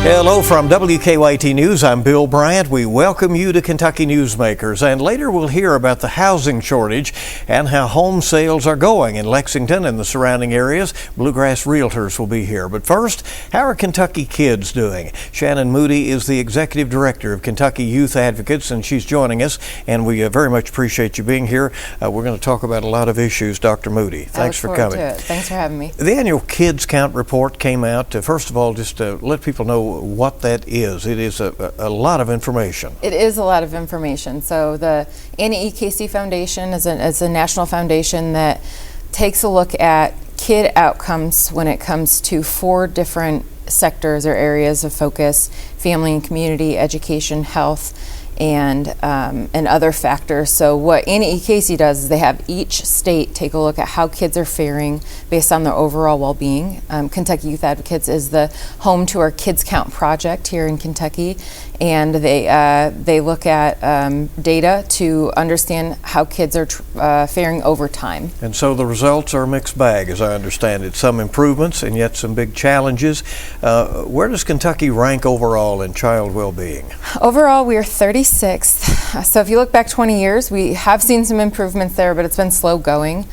Hello from WKYT News. I'm Bill Bryant. We welcome you to Kentucky Newsmakers, and later we'll hear about the housing shortage and how home sales are going in Lexington and the surrounding areas. Bluegrass Realtors will be here. But first, how are Kentucky kids doing? Shannon Moody is the Executive Director of Kentucky Youth Advocates, and she's joining us, and we very much appreciate you being here. We're going to talk about a lot of issues. Dr. Moody, thanks for coming. Thanks for having me. The annual Kids Count report came out. First of all, just let people know what that is. It is a lot of information. It is a lot of information. So the Annie E. Casey Foundation is a national foundation that takes a look at kid outcomes when it comes to 4 different sectors or areas of focus: family and community, education, health, and other factors. So what Annie E. Casey does is they have each state take a look at how kids are faring based on their overall well-being. Kentucky Youth Advocates is the home to our Kids Count project here in Kentucky, and they look at data to understand how kids are faring over time. And so the results are a mixed bag, as I understand it. Some improvements and yet some big challenges. Where does Kentucky rank overall in child well-being? Overall, we are 36th. So if you look back 20 years, we have seen some improvements there, but it's been slow going.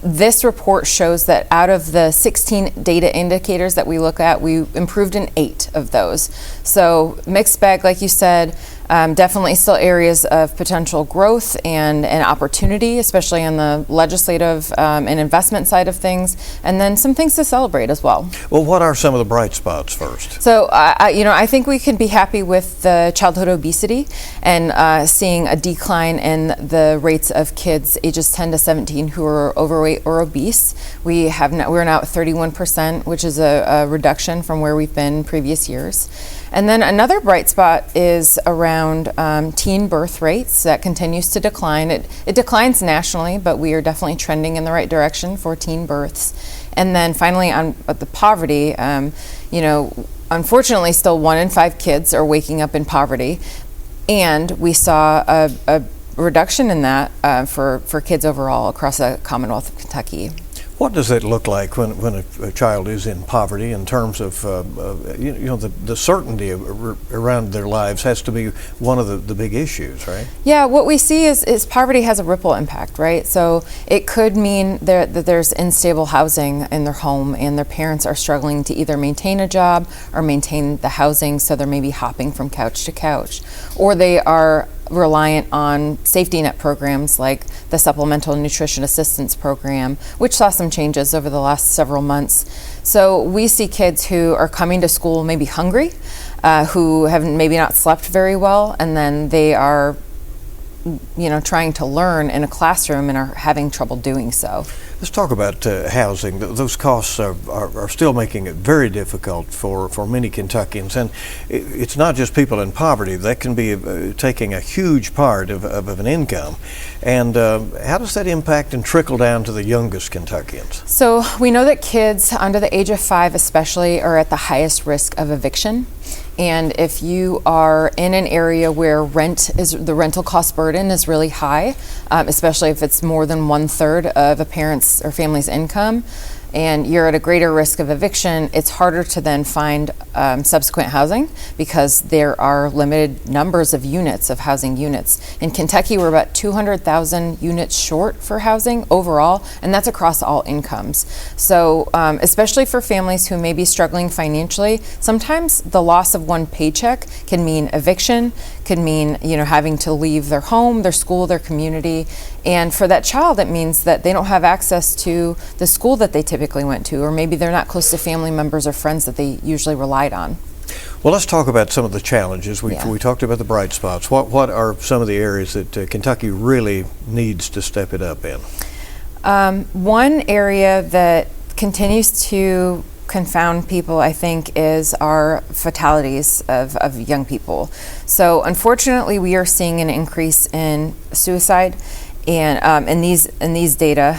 This report shows that out of the 16 data indicators that we look at, we improved in 8 of those. So mixed bag, like you said. Definitely still areas of potential growth and opportunity, especially on the legislative and investment side of things, and then some things to celebrate as well. Well, what are some of the bright spots first? So, I think we can be happy with the childhood obesity and seeing a decline in the rates of kids ages 10 to 17 who are overweight or obese. We're now at 31%, which is a reduction from where we've been previous years. And then another bright spot is around teen birth rates. That continues to decline. It declines nationally, but we are definitely trending in the right direction for teen births. And then finally on the poverty, unfortunately still 1 in 5 kids are waking up in poverty. And we saw a reduction in that for kids overall across the Commonwealth of Kentucky. What does it look like when a child is in poverty in terms of, the certainty around their lives has to be one of the big issues, right? Yeah, what we see is poverty has a ripple impact, right? So it could mean that there's unstable housing in their home and their parents are struggling to either maintain a job or maintain the housing, so they're maybe hopping from couch to couch. Or they are reliant on safety net programs like the Supplemental Nutrition Assistance Program, which saw some changes over the last several months. So we see kids who are coming to school maybe hungry, who have maybe not slept very well, and then they are trying to learn in a classroom and are having trouble doing so. Let's talk about housing. Those costs are still making it very difficult for many Kentuckians, and it's not just people in poverty. That can be taking a huge part of an income. And how does that impact and trickle down to the youngest Kentuckians? So we know that kids under the age of 5 especially are at the highest risk of eviction. And if you are in an area where the rental cost burden is really high, especially if it's more than 1/3 of a parent's or family's income, and you're at a greater risk of eviction, it's harder to then find subsequent housing because there are limited numbers of units, of housing units. In Kentucky, we're about 200,000 units short for housing overall, and that's across all incomes. So especially for families who may be struggling financially, sometimes the loss of one paycheck can mean eviction, could mean having to leave their home, their school, their community. And for that child, it means that they don't have access to the school that they typically went to, or maybe they're not close to family members or friends that they usually relied on. Well, let's talk about some of the challenges. We talked about the bright spots. What are some of the areas that Kentucky really needs to step it up in? One area that continues to confound people, I think, is our fatalities of young people. So unfortunately, we are seeing an increase in suicide and in these data,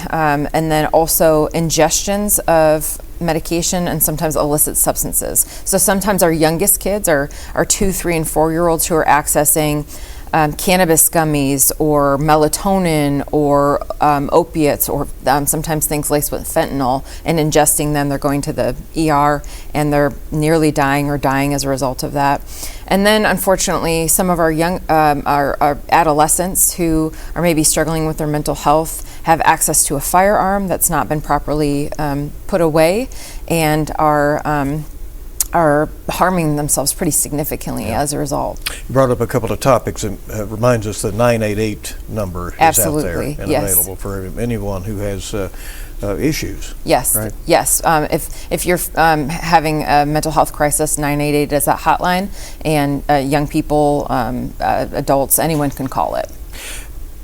and then also ingestions of medication and sometimes illicit substances. So sometimes our youngest kids are 2, 3, and 4-year-olds who are accessing cannabis gummies or melatonin or opiates or sometimes things laced with fentanyl, and ingesting them, they're going to the ER and they're nearly dying or dying as a result of that. And then, unfortunately, some of our young, our adolescents who are maybe struggling with their mental health have access to a firearm that's not been properly put away, and are harming themselves pretty significantly as a result. You brought up a couple of topics, and reminds us the 988 number is out there and available for anyone who has issues. Yes, right? Yes. If you're having a mental health crisis, 988 is that hotline, and young people, adults, anyone can call it.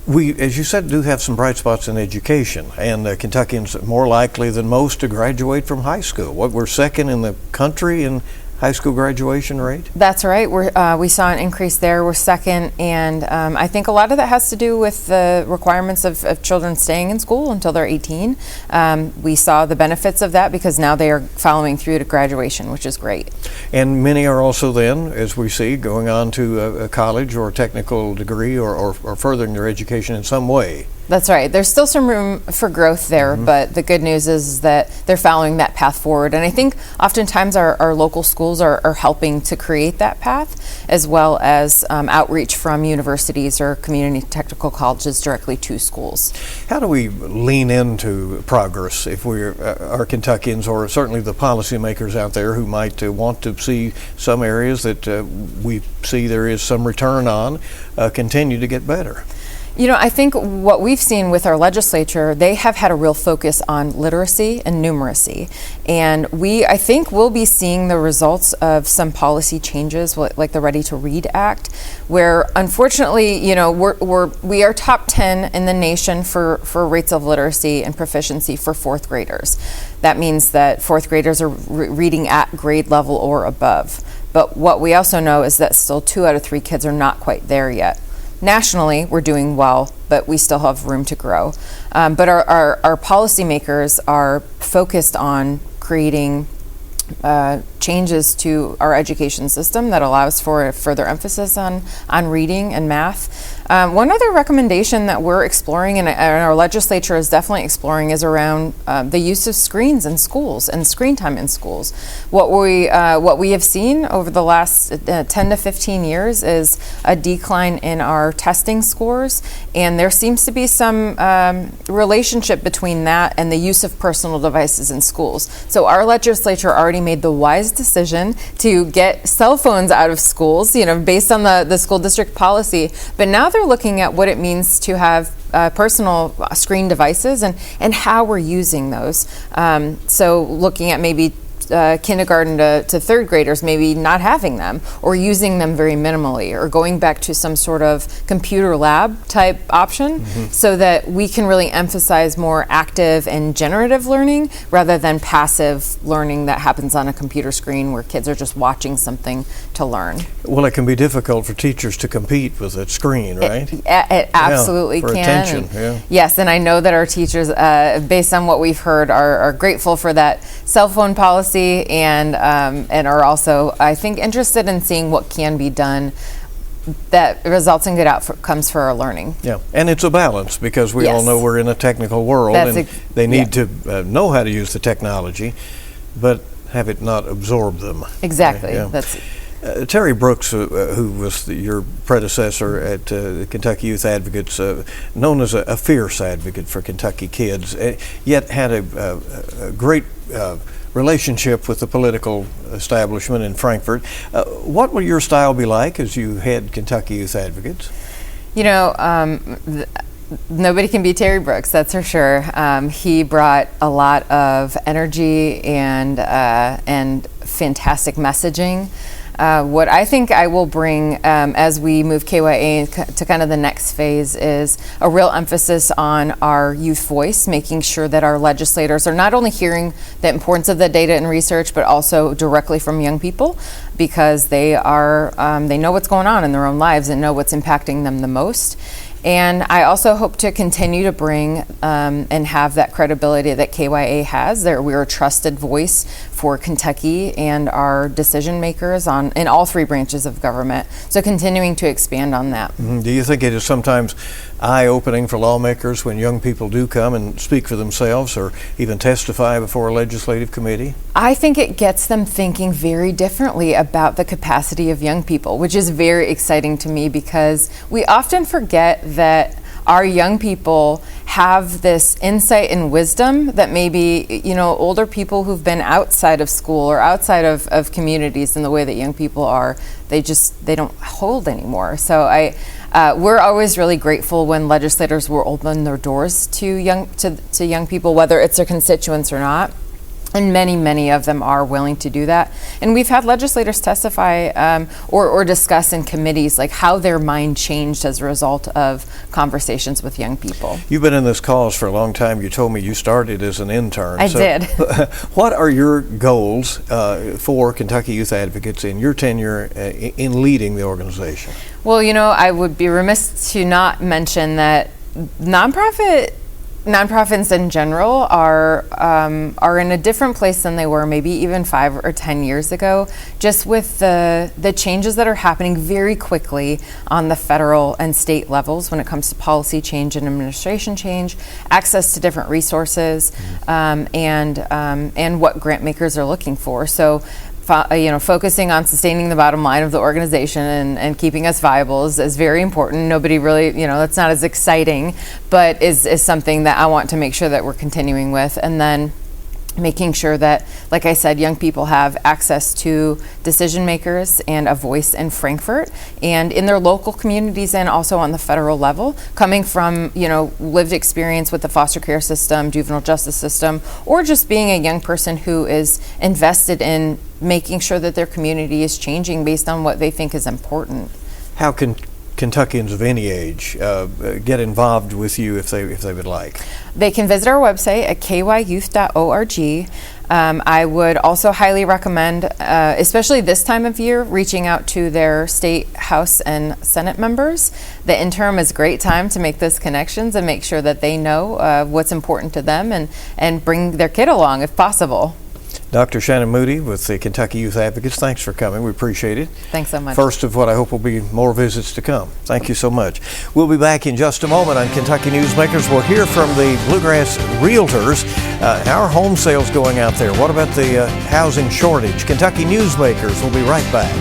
We, as you said, do have some bright spots in education, and Kentuckians are more likely than most to graduate from high school. We're second in the country in high school graduation rate? That's right. We saw an increase there. We're second, and I think a lot of that has to do with the requirements of children staying in school until they're 18. We saw the benefits of that because now they are following through to graduation, which is great. And many are also then, as we see, going on to a college or a technical degree or furthering their education in some way. That's right. There's still some room for growth there, but the good news is that they're following that path forward. And I think oftentimes our local schools are helping to create that path, as well as outreach from universities or community technical colleges directly to schools. How do we lean into progress if we are Kentuckians, or certainly the policymakers out there who might want to see some areas that we see there is some return on continue to get better? You know, I think what we've seen with our legislature, they have had a real focus on literacy and numeracy. And I think we'll be seeing the results of some policy changes like the Ready to Read Act, where unfortunately, you know, we are top 10 in the nation for rates of literacy and proficiency for fourth graders. That means that fourth graders are reading at grade level or above. But what we also know is that still 2 out of 3 kids are not quite there yet. Nationally, we're doing well, but we still have room to grow. But our policymakers are focused on creating changes to our education system that allows for a further emphasis on reading and math. One other recommendation that we're exploring, and our legislature is definitely exploring, is around the use of screens in schools and screen time in schools. What we have seen over the last 10 to 15 years is a decline in our testing scores, and there seems to be some relationship between that and the use of personal devices in schools. So our legislature already made the wise decision to get cell phones out of schools, you know, based on the school district policy. But now they're looking at what it means to have personal screen devices and how we're using those. So looking at maybe kindergarten to third graders maybe not having them, or using them very minimally, or going back to some sort of computer lab type option, so that we can really emphasize more active and generative learning rather than passive learning that happens on a computer screen where kids are just watching something to learn. Well, it can be difficult for teachers to compete with a screen, right? It absolutely for can. Attention, Yes, and I know that our teachers, based on what we've heard, are grateful for that cell phone policy, and are also, I think, interested in seeing what can be done that results in good outcomes for our learning. Yeah, and it's a balance, because we all know we're in a technical world, and they need to know how to use the technology, but have it not absorb them. Exactly. That's Terry Brooks, who was your predecessor at Kentucky Youth Advocates, known as a fierce advocate for Kentucky kids, yet had a great relationship with the political establishment in Frankfort. What will your style be like as you head Kentucky Youth Advocates? You know, nobody can beat Terry Brooks, that's for sure. He brought a lot of energy and fantastic messaging. What I think I will bring as we move KYA to kind of the next phase is a real emphasis on our youth voice, making sure that our legislators are not only hearing the importance of the data and research, but also directly from young people, because they know what's going on in their own lives and know what's impacting them the most. And I also hope to continue to bring and have that credibility that KYA has. We're a trusted voice for Kentucky and our decision makers in all three branches of government. So continuing to expand on that. Do you think it is sometimes eye-opening for lawmakers when young people do come and speak for themselves or even testify before a legislative committee? I think it gets them thinking very differently about the capacity of young people, which is very exciting to me because we often forget that our young people have this insight and wisdom that maybe, older people who've been outside of school or outside of communities in the way that young people are, they don't hold anymore. So we're always really grateful when legislators will open their doors to young people, whether it's their constituents or not. And many of them are willing to do that. And we've had legislators testify or discuss in committees like how their mind changed as a result of conversations with young people. You've been in this cause for a long time. You told me you started as an intern. I did. What are your goals for Kentucky Youth Advocates in your tenure in leading the organization? Well, I would be remiss to not mention that nonprofits in general are in a different place than they were maybe even 5 or 10 years ago, just with the changes that are happening very quickly on the federal and state levels when it comes to policy change and administration change, access to different resources, and what grant makers are looking for. So focusing on sustaining the bottom line of the organization and keeping us viable is very important. Nobody really, that's not as exciting, but is something that I want to make sure that we're continuing with. And then making sure that, like I said, young people have access to decision makers and a voice in Frankfort and in their local communities and also on the federal level, coming from, lived experience with the foster care system, juvenile justice system, or just being a young person who is invested in making sure that their community is changing based on what they think is important. How can Kentuckians of any age get involved with you if they would like? They can visit our website at kyyouth.org. I would also highly recommend, especially this time of year, reaching out to their state House and Senate members. The interim is a great time to make those connections and make sure that they know what's important to them and bring their kid along if possible. Dr. Shannon Moody with the Kentucky Youth Advocates, thanks for coming. We appreciate it. Thanks so much. First of what I hope will be more visits to come. Thank you so much. We'll be back in just a moment on Kentucky Newsmakers. We'll hear from the Bluegrass Realtors. How are home sales going out there? What about the housing shortage? Kentucky Newsmakers. We'll be right back.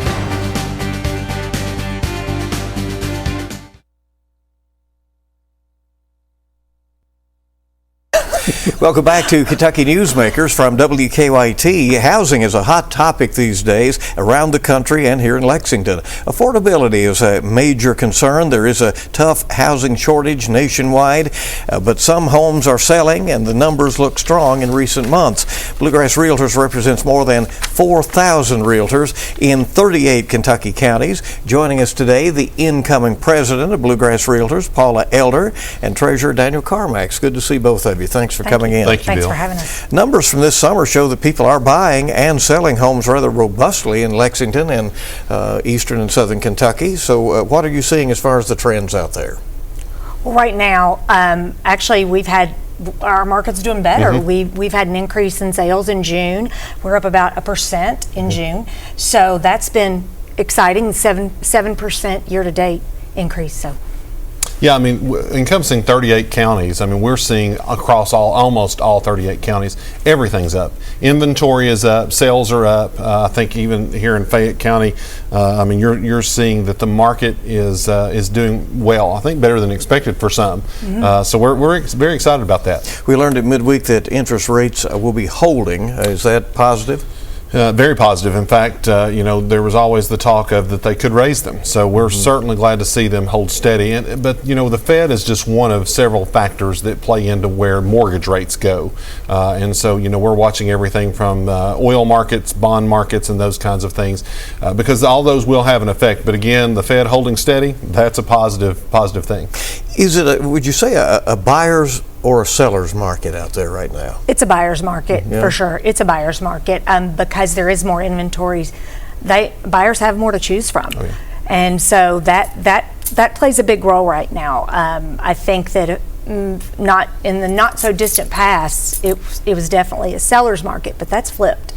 Welcome back to Kentucky Newsmakers from WKYT. Housing is a hot topic these days around the country and here in Lexington. Affordability is a major concern. There is a tough housing shortage nationwide, but some homes are selling and the numbers look strong in recent months. Bluegrass Realtors represents more than 4,000 realtors in 38 Kentucky counties. Joining us today, the incoming president of Bluegrass Realtors, Paula Elder, and Treasurer Daniel Carmack. It's good to see both of you. Thanks for coming in. Thank you, Thanks Bill. for having us. Numbers from this summer show that people are buying and selling homes rather robustly in Lexington and eastern and southern Kentucky. So what are you seeing as far as the trends out there? Well, right now, actually, our market's doing better. Mm-hmm. We've had an increase in sales in June. We're up about 1% in June. So that's been exciting, 7% year-to-date increase. So. Yeah, I mean, encompassing 38 counties, I mean, we're seeing across almost all 38 counties, everything's up. Inventory is up, sales are up. I think even here in Fayette County, I mean, you're seeing that the market is doing well. I think better than expected for some. Mm-hmm. So we're very excited about that. We learned at midweek that interest rates will be holding. Is that positive? Very positive. In fact, there was always the talk of that they could raise them. So we're certainly glad to see them hold steady. But the Fed is just one of several factors that play into where mortgage rates go. And so, we're watching everything from oil markets, bond markets, and those kinds of things, because all those will have an effect. But again, the Fed holding steady, that's a positive thing. Is it, would you say, a buyer's or a seller's market out there right now? It's a buyer's market, for sure. It's a buyer's market because there is more inventories. Buyers have more to choose from. And so that plays a big role right now. I think that not in the not so distant past, it was definitely a seller's market, but that's flipped.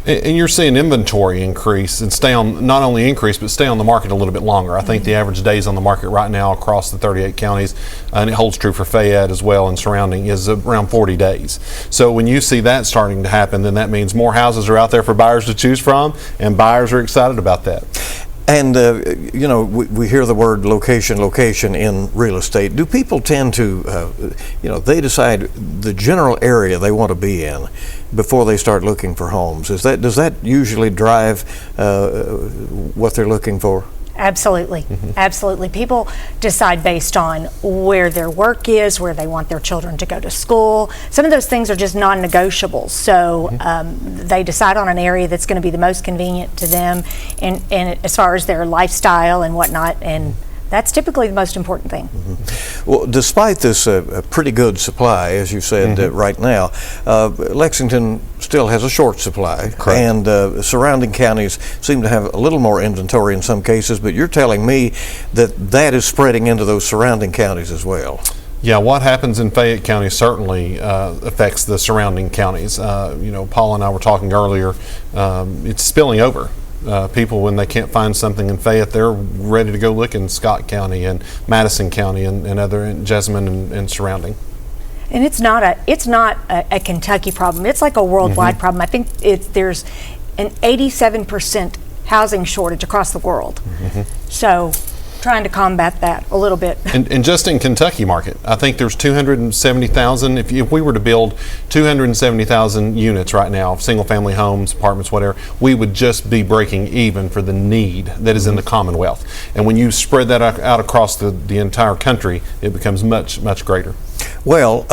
And you're seeing inventory increase and not only increase, but stay on the market a little bit longer. I think the average days on the market right now across the 38 counties, and it holds true for Fayette as well and surrounding, is around 40 days. So when you see that starting to happen, then that means more houses are out there for buyers to choose from, and buyers are excited about that. And, we hear the word location in real estate. Do people tend to, they decide the general area they want to be in before they start looking for homes? Does that usually drive what they're looking for? Absolutely. Absolutely. People decide based on where their work is, where they want their children to go to school. Some of those things are just non-negotiables. So they decide on an area that's going to be the most convenient to them and as far as their lifestyle and whatnot. And that's typically the most important thing. Well, despite this pretty good supply, as you said right now, Lexington still has a short supply. Correct. And surrounding counties seem to have a little more inventory in some cases, but you're telling me that is spreading into those surrounding counties as well. Yeah, what happens in Fayette County certainly affects the surrounding counties. Paula and I were talking earlier, it's spilling over. People, when they can't find something in Fayette, they're ready to go look in Scott County and Madison County and other, and Jessamine and surrounding. And it's not a Kentucky problem. It's like a worldwide problem. I think there's an 87% housing shortage across the world. So trying to combat that a little bit. And just in Kentucky market, I think there's 270,000. If we were to build 270,000 units right now, single-family homes, apartments, whatever, we would just be breaking even for the need that is in the Commonwealth. And when you spread that out across the entire country, it becomes much, much greater. Well,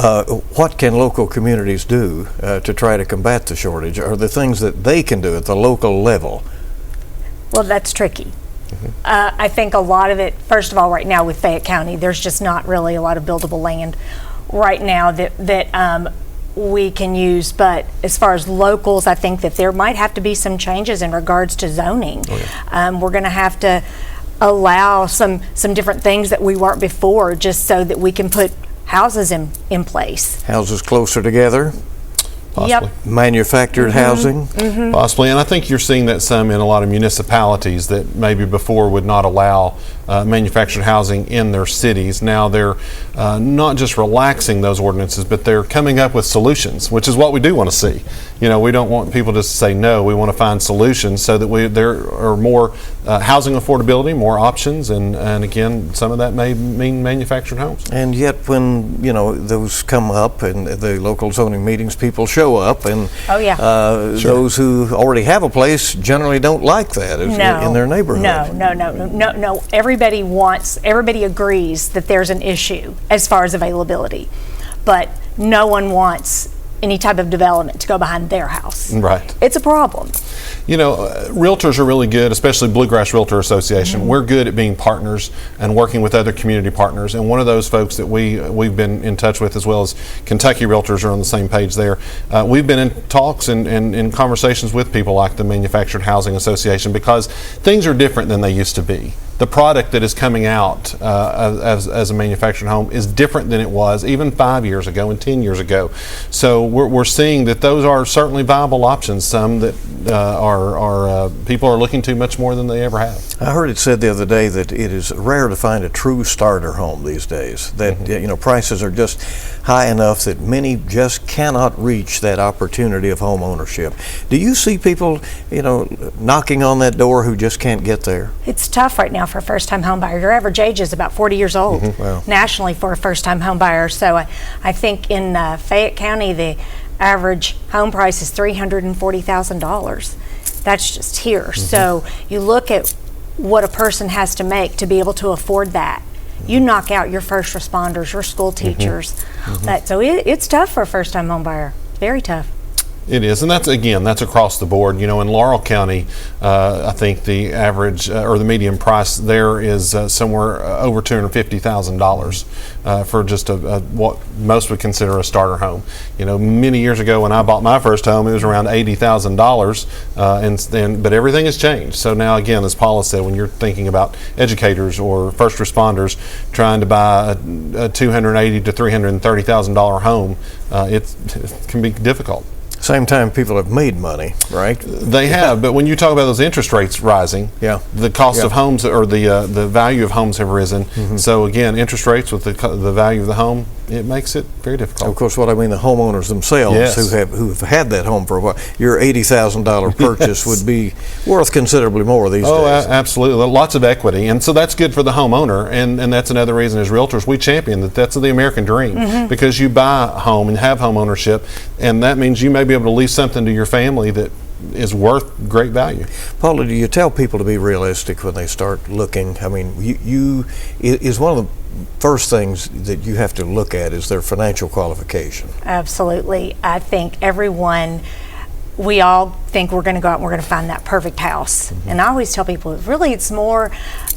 what can local communities do to try to combat the shortage? Are there things that they can do at the local level? Well, that's tricky. I think a lot of it, first of all, right now with Fayette County, there's just not really a lot of buildable land right now that we can use. But as far as locals, I think that there might have to be some changes in regards to zoning. We're going to have to allow some different things that we weren't before, just so that we can put houses in place. Houses closer together? Possibly. Yep. Manufactured housing? Possibly, and I think you're seeing that some in a lot of municipalities that maybe before would not allow manufactured housing in their cities. Now they're not just relaxing those ordinances, but they're coming up with solutions, which is what we do want to see. We don't want people just to say no. We want to find solutions so that there are more housing affordability, more options, and again, some of that may mean manufactured homes. And yet when, those come up in the local zoning meetings, people show up, and those who already have a place generally don't like that in their neighborhood. No. Everybody agrees that there's an issue as far as availability, but no one wants any type of development to go behind their house. Right. It's a problem. Realtors are really good, especially Bluegrass Realtor Association. We're good at being partners and working with other community partners. And one of those folks that we've been in touch with, as well as Kentucky Realtors, are on the same page there. We've been in talks and in conversations with people like the Manufactured Housing Association, because things are different than they used to be. The product that is coming out as a manufactured home is different than it was even 5 years ago and 10 years ago. So we're seeing that those are certainly viable options. Some that people are looking to much more than they ever have. I heard it said the other day that it is rare to find a true starter home these days. That prices are just high enough that many just cannot reach that opportunity of home ownership. Do you see people, knocking on that door who just can't get there? It's tough right now for a first-time home buyer. Your average age is about 40 years old nationally for a first-time home buyer. So I think in Fayette County, the average home price is $340,000. That's just here. So you look at what a person has to make to be able to afford that. You knock out your first responders, your school teachers. So it's tough for a first-time home buyer. Very tough. It is, and that's across the board. You know, in Laurel County, I think the average or the median price there is somewhere over $250,000 for just what most would consider a starter home. You know, many years ago when I bought my first home, it was around $80,000, but everything has changed. So now, again, as Paula said, when you're thinking about educators or first responders trying to buy a $280,000 to $330,000 home, it can be difficult. Same time, people have made money, right? They have, but when you talk about those interest rates rising, the cost of homes or the value of homes have risen. So again, interest rates with the value of the home, it makes it very difficult. Of course, what I mean, the homeowners themselves who have had that home for a while. Your $80,000 purchase would be worth considerably more these days. Oh, absolutely, lots of equity, and so that's good for the homeowner, and that's another reason as realtors we champion that's the American dream, because you buy a home and have home ownership, and that means you may be able to leave something to your family that is worth great value. Paula, do you tell people to be realistic when they start looking? I mean, you is one of the first things that you have to look at is their financial qualification. Absolutely. I think we all think we're going to go out and we're going to find that perfect house. And I always tell people, really, it's more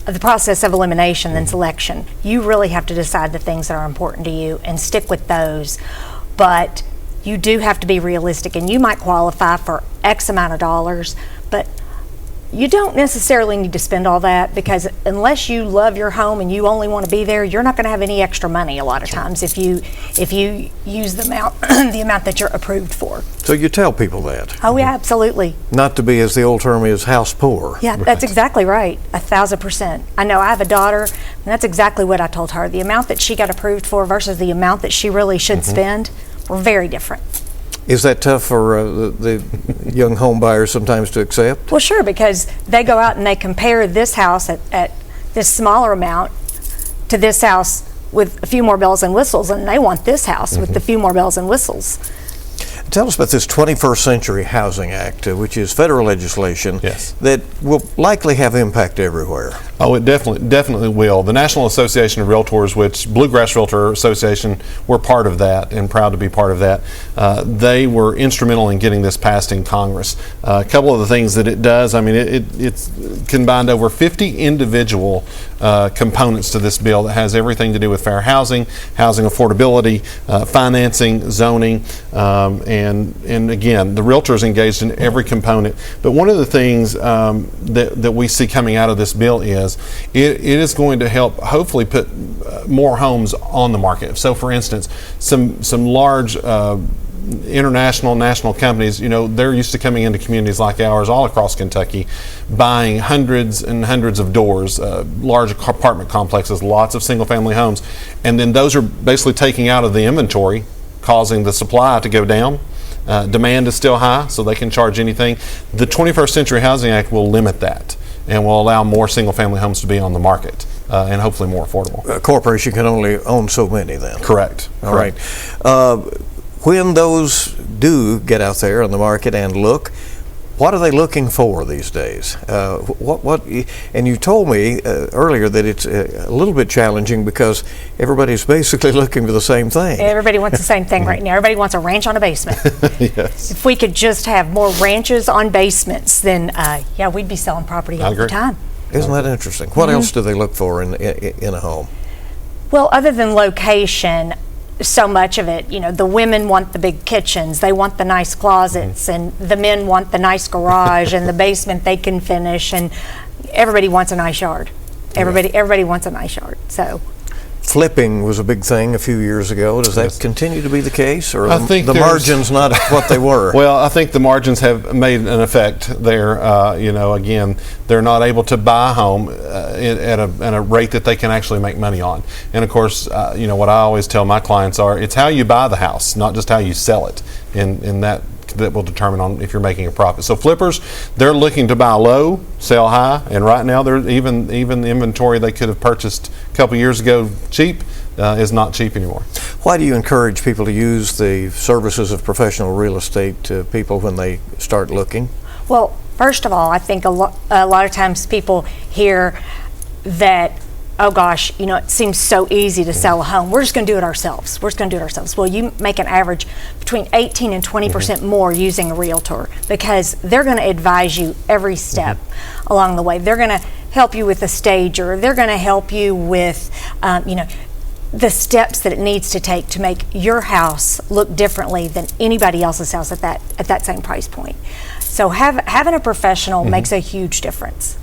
of the process of elimination than selection. You really have to decide the things that are important to you and stick with those. But you do have to be realistic, and you might qualify for X amount of dollars, but you don't necessarily need to spend all that, because unless you love your home and you only want to be there, you're not going to have any extra money a lot of times if you use the amount the amount that you're approved for. So you tell people that. Oh yeah, absolutely. Not to be, as the old term is, house poor. Yeah, that's exactly right. 1,000%. I know I have a daughter, and that's exactly what I told her. The amount that she got approved for versus the amount that she really should spend were very different. Is that tough for the young home buyers sometimes to accept? Well, sure, because they go out and they compare this house at this smaller amount to this house with a few more bells and whistles, and they want this house with a few more bells and whistles. Tell us about this 21st Century Housing Act, which is federal legislation that will likely have impact everywhere. Oh, it definitely will. The National Association of Realtors, which Bluegrass Realtor Association, we're part of that and proud to be part of that. They were instrumental in getting this passed in Congress. A couple of the things that it does, I mean, it's combined over 50 individual components to this bill that has everything to do with fair housing, housing affordability, financing, zoning, and again, the realtors engaged in every component. But one of the things that we see coming out of this bill is it is going to help hopefully put more homes on the market. So for instance, some large international, national companies, you know, they're used to coming into communities like ours all across Kentucky, buying hundreds and hundreds of doors, large apartment complexes, lots of single family homes, and then those are basically taking out of the inventory, causing the supply to go down. Demand is still high, so they can charge anything. The 21st Century Housing Act will limit that and will allow more single-family homes to be on the market and hopefully more affordable. A corporation can only own so many then. Correct. All right. When those do get out there on the market and look, what are they looking for these days? And you told me earlier that it's a little bit challenging because everybody's basically looking for the same thing. Everybody wants the same thing right now. Everybody wants a ranch on a basement. Yes. If we could just have more ranches on basements, then yeah, we'd be selling property all the time. Isn't that interesting? What else do they look for in a home? Well, other than location, so much of it, you know, the women want the big kitchens, they want the nice closets, and the men want the nice garage and the basement they can finish, and everybody wants a nice yard. Everybody wants a nice yard. So flipping was a big thing a few years ago. Does that continue to be the case, or I think the margins not what they were? Well, I think the margins have made an effect there. You know, again, they're not able to buy a home at a rate that they can actually make money on. And of course, you know, what I always tell my clients it's how you buy the house, not just how you sell it. And that will determine on if you're making a profit. So flippers, they're looking to buy low, sell high, and right now they're even the inventory they could have purchased a couple years ago cheap is not cheap anymore. Why do you encourage people to use the services of professional real estate people when they start looking? Well, first of all, I think a lot of times people hear that oh gosh, it seems so easy to sell a home. We're just going to do it ourselves. Well, you make an average between 18 and 20% more using a realtor, because they're going to advise you every step along the way. They're going to help you with the stager. They're going to help you with, the steps that it needs to take to make your house look differently than anybody else's house at that same price point. So having a professional makes a huge difference.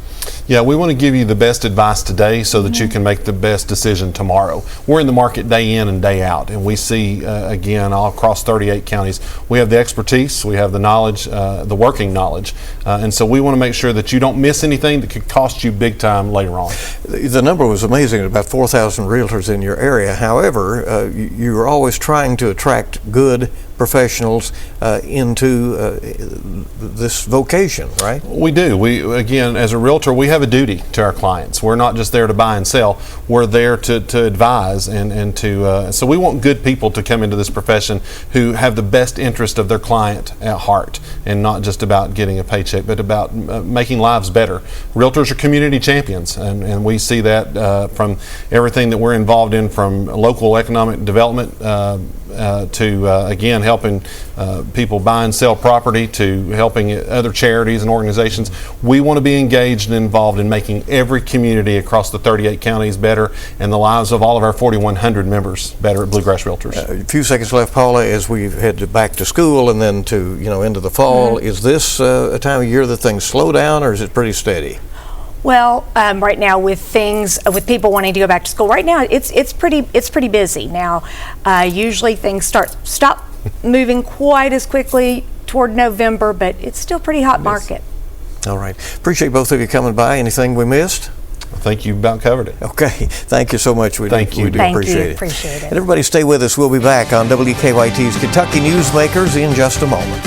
Yeah, we want to give you the best advice today so that you can make the best decision tomorrow. We're in the market day in and day out, and we see, again, all across 38 counties, we have the expertise, we have the knowledge, the working knowledge, and so we want to make sure that you don't miss anything that could cost you big time later on. The number was amazing, about 4,000 realtors in your area. However, you're always trying to attract good professionals into this vocation, right? We do. We, again, as a realtor, we have a duty to our clients. We're not just there to buy and sell. We're there to advise and to. So we want good people to come into this profession who have the best interest of their client at heart, and not just about getting a paycheck, but about making lives better. Realtors are community champions, and we see that from everything that we're involved in, from local economic development to, again, helping people buy and sell property, to helping other charities and organizations. We want to be engaged and involved in making every community across the 38 counties better, and the lives of all of our 4,100 members better at Bluegrass Realtors. A few seconds left, Paula, as we head back to school and then to, into the fall. Is this a time of year that things slow down, or is it pretty steady? Well, right now with people wanting to go back to school, right now it's pretty busy. Now, usually things stop moving quite as quickly toward November, but it's still pretty hot market. All right. Appreciate both of you coming by. Anything we missed? I think you about covered it. Okay. Thank you so much. We do appreciate it. Appreciate it. And everybody stay with us. We'll be back on WKYT's Kentucky Newsmakers in just a moment.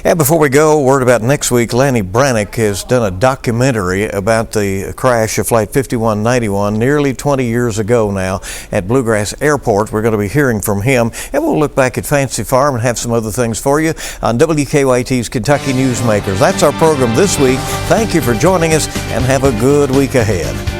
And before we go, a word about next week. Lanny Brannick has done a documentary about the crash of Flight 5191 nearly 20 years ago now at Bluegrass Airport. We're going to be hearing from him, and we'll look back at Fancy Farm and have some other things for you on WKYT's Kentucky Newsmakers. That's our program this week. Thank you for joining us, and have a good week ahead.